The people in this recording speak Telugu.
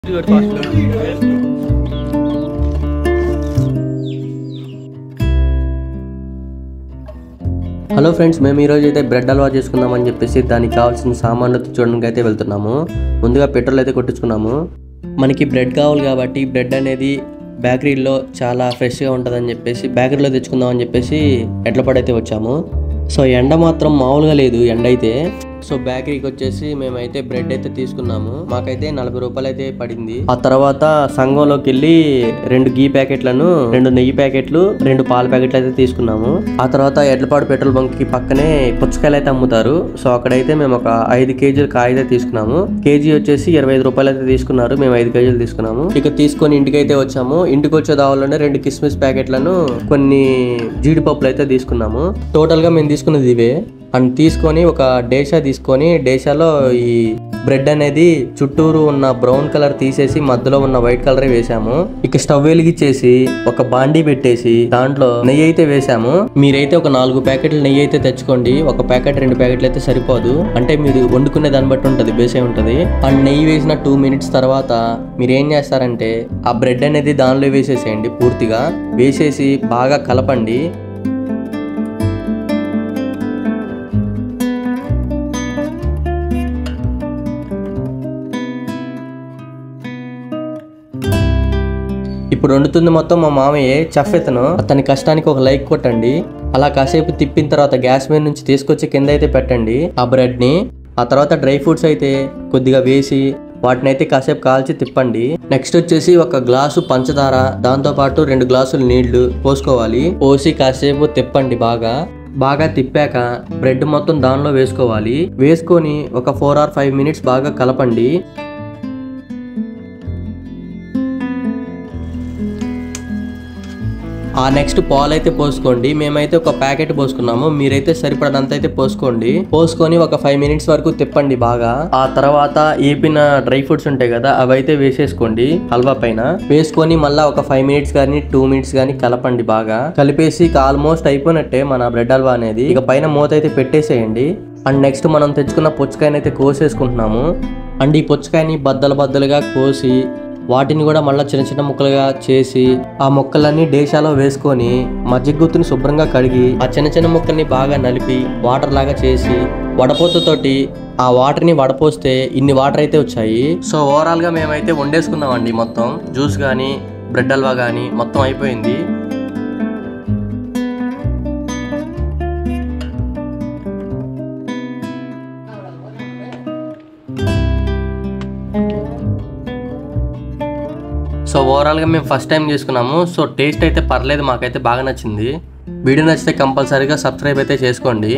హలో ఫ్రెండ్స్, మేము ఈరోజు అయితే బ్రెడ్ హల్వా చేసుకుందామని చెప్పేసి దానికి కావాల్సిన సామాన్లు చూడడానికి అయితే వెళ్తున్నాము. ముందుగా పెట్రోల్ అయితే కొట్టించుకున్నాము. మనకి బ్రెడ్ కావాలి కాబట్టి బ్రెడ్ అనేది బేకరీలో చాలా ఫ్రెష్గా ఉంటుందని చెప్పేసి బేకరీలో తెచ్చుకుందామని చెప్పేసి ఎడ్లపాడైతే వచ్చాము. సో ఎండ మాత్రం మామూలుగా లేదు, ఎండ అయితే. సో బేకరీకి వచ్చేసి మేమైతే బ్రెడ్ అయితే తీసుకున్నాము. మాకైతే 40 రూపాయలు అయితే పడింది. ఆ తర్వాత సంఘంలోకి వెళ్ళి 2 గీ ప్యాకెట్లను, 2 నెయ్యి ప్యాకెట్లు, 2 పాల ప్యాకెట్లు అయితే తీసుకున్నాము. ఆ తర్వాత ఎడ్లపాడు పెట్రోల్ బంక్ కి పక్కనే పుచ్చకాయలు అయితే అమ్ముతారు. సో అక్కడైతే మేము ఒక 5 కేజీల కాయ అయితే తీసుకున్నాము. కేజీ వచ్చేసి 25 రూపాయలు అయితే తీసుకున్నారు. మేము 5 కేజీలు తీసుకున్నాము. ఇక తీసుకొని ఇంటికి అయితే వచ్చాము. ఇంటికి వచ్చే దావలోనే 2 కిస్మిస్ ప్యాకెట్లను, కొన్ని జీడిపప్పులు అయితే తీసుకున్నాము. టోటల్ గా మేము తీసుకున్నది ఇవే. అండ్ తీసుకొని ఒక డేషా తీసుకొని డేషాలో ఈ బ్రెడ్ అనేది చుట్టూరు ఉన్న బ్రౌన్ కలర్ తీసేసి మధ్యలో ఉన్న వైట్ కలర్ వేసాము. ఇక స్టవ్ వెలిగించేసి ఒక బాండీ పెట్టేసి దాంట్లో నెయ్యి అయితే వేసాము. మీరైతే ఒక 4 ప్యాకెట్లు నెయ్యి అయితే తెచ్చుకోండి. ఒక ప్యాకెట్ 2 ప్యాకెట్లు అయితే సరిపోదు. అంటే మీరు వండుకునే దాన్ని బట్టి ఉంటుంది, బేసే ఉంటుంది. అండ్ నెయ్యి వేసిన 2 మినిట్స్ తర్వాత మీరు ఏం చేస్తారంటే ఆ బ్రెడ్ అనేది దానిలో వేసేసేయండి. పూర్తిగా వేసేసి బాగా కలపండి. ఇప్పుడు వండుతుంది మొత్తం మా మామయ్య, చెఫ్ ఇతను. అతని కష్టానికి ఒక లైక్ కొట్టండి. అలా కాసేపు తిప్పిన తర్వాత గ్యాస్ మీద నుంచి తీసుకొచ్చి కింద అయితే పెట్టండి ఆ బ్రెడ్ ని. ఆ తర్వాత డ్రై ఫ్రూట్స్ అయితే కొద్దిగా వేసి వాటిని అయితే కాసేపు కాల్చి తిప్పండి. నెక్స్ట్ వచ్చేసి ఒక గ్లాసు పంచదార, దాంతో పాటు 2 గ్లాసులు నీళ్లు పోసుకోవాలి. పోసి కాసేపు తిప్పండి. బాగా తిప్పాక బ్రెడ్ మొత్తం దానిలో వేసుకోవాలి. వేసుకొని ఒక 4 or 5 మినిట్స్ బాగా కలపండి. ఆ నెక్స్ట్ పాలు అయితే పోసుకోండి. మేమైతే ఒక ప్యాకెట్ పోసుకున్నాము. మీరైతే సరిపడంత అయితే పోసుకోండి. పోసుకొని ఒక 5 మినిట్స్ వరకు తిప్పండి బాగా. ఆ తర్వాత ఏపిన డ్రై ఫ్రూట్స్ ఉంటాయి కదా, అవి అయితే వేసేసుకోండి హల్వా పైన. వేసుకొని మళ్ళీ ఒక 5 మినిట్స్ కానీ 2 మినిట్స్ కానీ కలపండి. బాగా కలిపేసి ఆల్మోస్ట్ అయిపోయినట్టే మన బ్రెడ్ హల్వా అనేది. ఇక పైన మూత అయితే పెట్టేసేయండి. అండ్ నెక్స్ట్ మనం తెచ్చుకున్న పుచ్చకాయని అయితే కోసేసుకుంటున్నాము. అండ్ ఈ పుచ్చకాయని బద్దలుగా కోసి వాటిని కూడా మళ్ళీ చిన్న చిన్న ముక్కలుగా చేసి ఆ ముక్కలన్నీ డేషాలో వేసుకొని మజ్జిగ గుత్తుని శుభ్రంగా కడిగి ఆ చిన్న చిన్న ముక్కల్ని బాగా నలిపి వాటర్ లాగా చేసి వడపోతతోటి ఆ వాటర్ ని వడపోస్తే ఇన్ని వాటర్ అయితే వచ్చాయి. సో ఓవరాల్ గా మేమైతే వండేసుకున్నామండి. మొత్తం జ్యూస్ కానీ బ్రెడ్ హల్వా కానీ మొత్తం అయిపోయింది. సో ఓవరాల్గా మేము ఫస్ట్ టైం చేసుకున్నాము. సో టేస్ట్ అయితే పర్లేదు, మాకైతే బాగా నచ్చింది. వీడియో నచ్చితే కంపల్సరీగా సబ్స్క్రైబ్ అయితే చేసుకోండి.